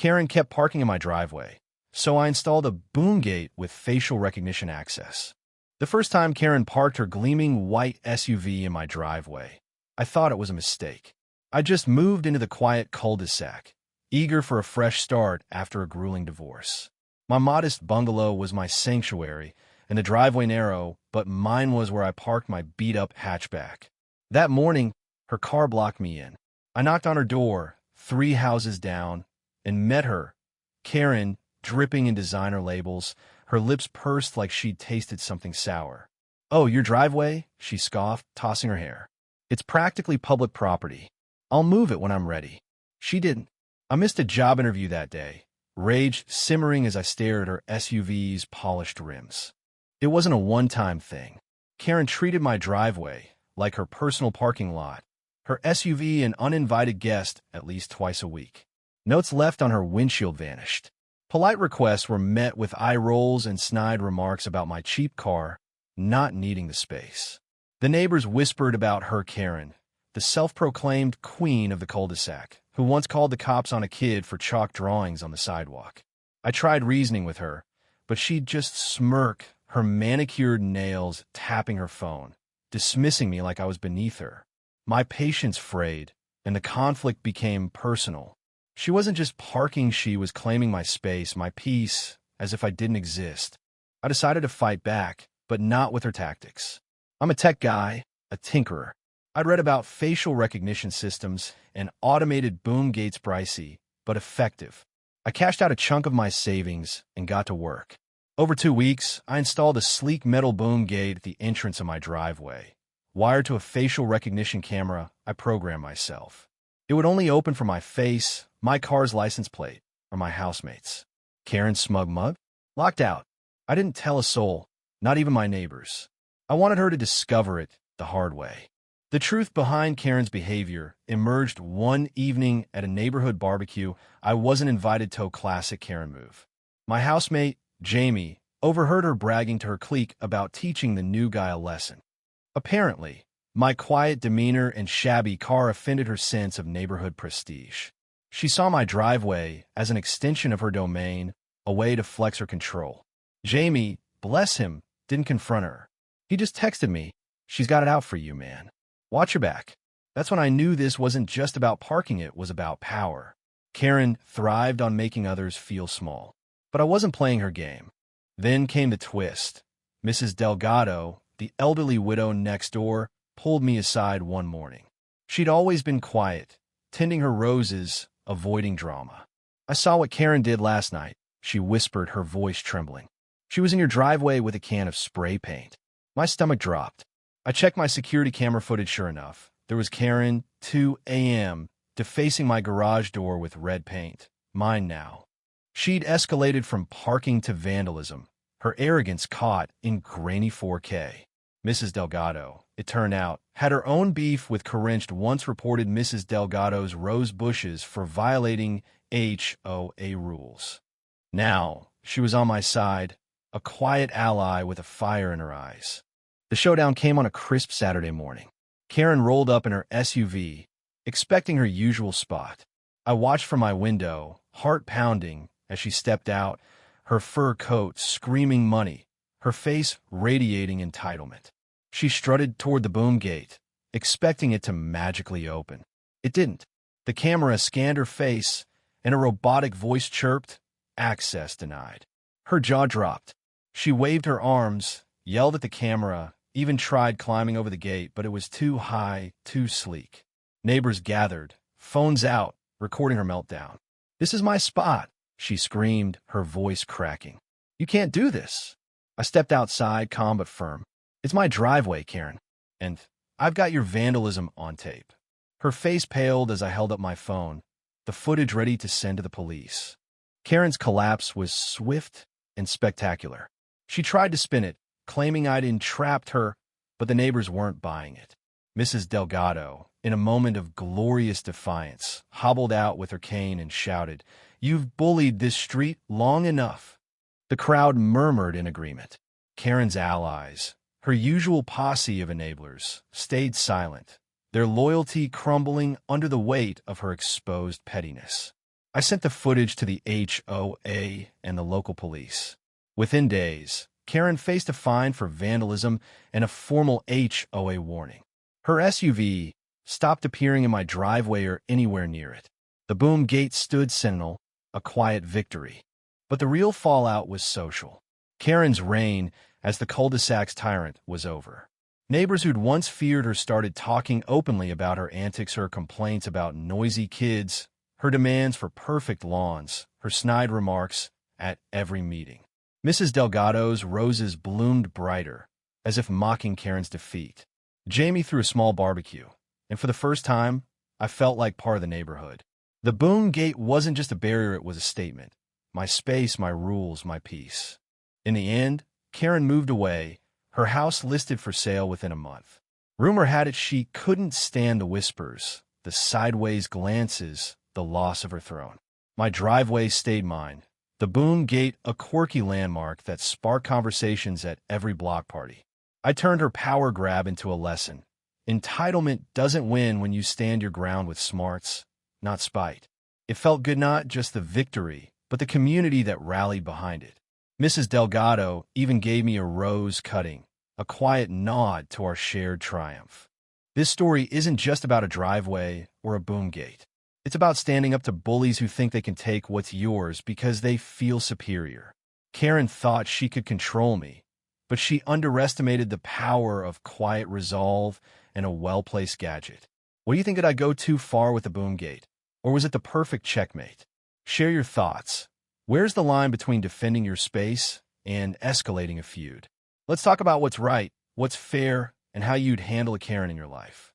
Karen kept parking in my driveway, so I installed a boom gate with facial recognition access. The first time Karen parked her gleaming white SUV in my driveway, I thought it was a mistake. I just moved into the quiet cul-de-sac, eager for a fresh start after a grueling divorce. My modest bungalow was my sanctuary, and the driveway narrow, but mine was where I parked my beat-up hatchback. That morning, her car blocked me in. I knocked on her door, 3 houses down, and met her, Karen, dripping in designer labels, her lips pursed like she'd tasted something sour. "Oh, your driveway?" she scoffed, tossing her hair. "It's practically public property. I'll move it when I'm ready." She didn't. I missed a job interview that day, rage simmering as I stared at her SUV's polished rims. It wasn't a one-time thing. Karen treated my driveway like her personal parking lot, her SUV an uninvited guest at least twice a week. Notes left on her windshield vanished. Polite requests were met with eye rolls and snide remarks about my cheap car not needing the space. The neighbors whispered about her Karen, the self-proclaimed queen of the cul-de-sac, who once called the cops on a kid for chalk drawings on the sidewalk. I tried reasoning with her, but she'd just smirk, her manicured nails tapping her phone, dismissing me like I was beneath her. My patience frayed, and the conflict became personal. She wasn't just parking, she was claiming my space, my peace, as if I didn't exist. I decided to fight back, but not with her tactics. I'm a tech guy, a tinkerer. I'd read about facial recognition systems and automated boom gates, pricey, but effective. I cashed out a chunk of my savings and got to work. Over 2 weeks, I installed a sleek metal boom gate at the entrance of my driveway. Wired to a facial recognition camera, I programmed myself. It would only open for my face, my car's license plate, or my housemates. Karen's smug mug? Locked out. I didn't tell a soul, not even my neighbors. I wanted her to discover it the hard way. The truth behind Karen's behavior emerged one evening at a neighborhood barbecue. I wasn't invited to a classic Karen move. My housemate, Jamie, overheard her bragging to her clique about teaching the new guy a lesson. Apparently, my quiet demeanor and shabby car offended her sense of neighborhood prestige. She saw my driveway as an extension of her domain, a way to flex her control. Jamie, bless him, didn't confront her. He just texted me, "She's got it out for you, man. Watch your back." That's when I knew this wasn't just about parking, it was about power. Karen thrived on making others feel small. But I wasn't playing her game. Then came the twist. Mrs. Delgado, the elderly widow next door, pulled me aside one morning. She'd always been quiet, tending her roses, avoiding drama. "I saw what Karen did last night," she whispered, her voice trembling. "She was in your driveway with a can of spray paint." My stomach dropped. I checked my security camera footage. Sure enough, there was Karen, 2 a.m., defacing my garage door with red paint. Mine now. She'd escalated from parking to vandalism, her arrogance caught in grainy 4K. Mrs. Delgado, it turned out, had her own beef with Karench. Once reported Mrs. Delgado's rose bushes for violating HOA rules. Now, she was on my side, a quiet ally with a fire in her eyes. The showdown came on a crisp Saturday morning. Karen rolled up in her SUV, expecting her usual spot. I watched from my window, heart pounding, as she stepped out, her fur coat screaming money, her face radiating entitlement. She strutted toward the boom gate, expecting it to magically open. It didn't. The camera scanned her face, and a robotic voice chirped, "Access denied." Her jaw dropped. She waved her arms, yelled at the camera, even tried climbing over the gate, but it was too high, too sleek. Neighbors gathered, phones out, recording her meltdown. "This is my spot," she screamed, her voice cracking. "You can't do this." I stepped outside, calm but firm. "It's my driveway, Karen, and I've got your vandalism on tape." Her face paled as I held up my phone, the footage ready to send to the police. Karen's collapse was swift and spectacular. She tried to spin it, claiming I'd entrapped her, but the neighbors weren't buying it. Mrs. Delgado, in a moment of glorious defiance, hobbled out with her cane and shouted, "You've bullied this street long enough." The crowd murmured in agreement. Karen's allies, her usual posse of enablers, stayed silent, their loyalty crumbling under the weight of her exposed pettiness. I sent the footage to the HOA and the local police. Within days, Karen faced a fine for vandalism and a formal HOA warning. Her SUV stopped appearing in my driveway or anywhere near it. The boom gate stood sentinel, a quiet victory. But the real fallout was social. Karen's reign as the cul-de-sac's tyrant was over. Neighbors who'd once feared her started talking openly about her antics, her complaints about noisy kids, her demands for perfect lawns, her snide remarks at every meeting. Mrs. Delgado's roses bloomed brighter, as if mocking Karen's defeat. Jamie threw a small barbecue, and for the first time, I felt like part of the neighborhood. The boom gate wasn't just a barrier, it was a statement. My space, my rules, my peace. In the end, Karen moved away, her house listed for sale within a month. Rumor had it she couldn't stand the whispers, the sideways glances, the loss of her throne. My driveway stayed mine. The boom gate, a quirky landmark that sparked conversations at every block party. I turned her power grab into a lesson. Entitlement doesn't win when you stand your ground with smarts, not spite. It felt good, not just the victory, but the community that rallied behind it. Mrs. Delgado even gave me a rose cutting, a quiet nod to our shared triumph. This story isn't just about a driveway or a boom gate. It's about standing up to bullies who think they can take what's yours because they feel superior. Karen thought she could control me, but she underestimated the power of quiet resolve and a well-placed gadget. What do you think? Did I go too far with the boom gate? Or was it the perfect checkmate? Share your thoughts. Where's the line between defending your space and escalating a feud? Let's talk about what's right, what's fair, and how you'd handle a Karen in your life.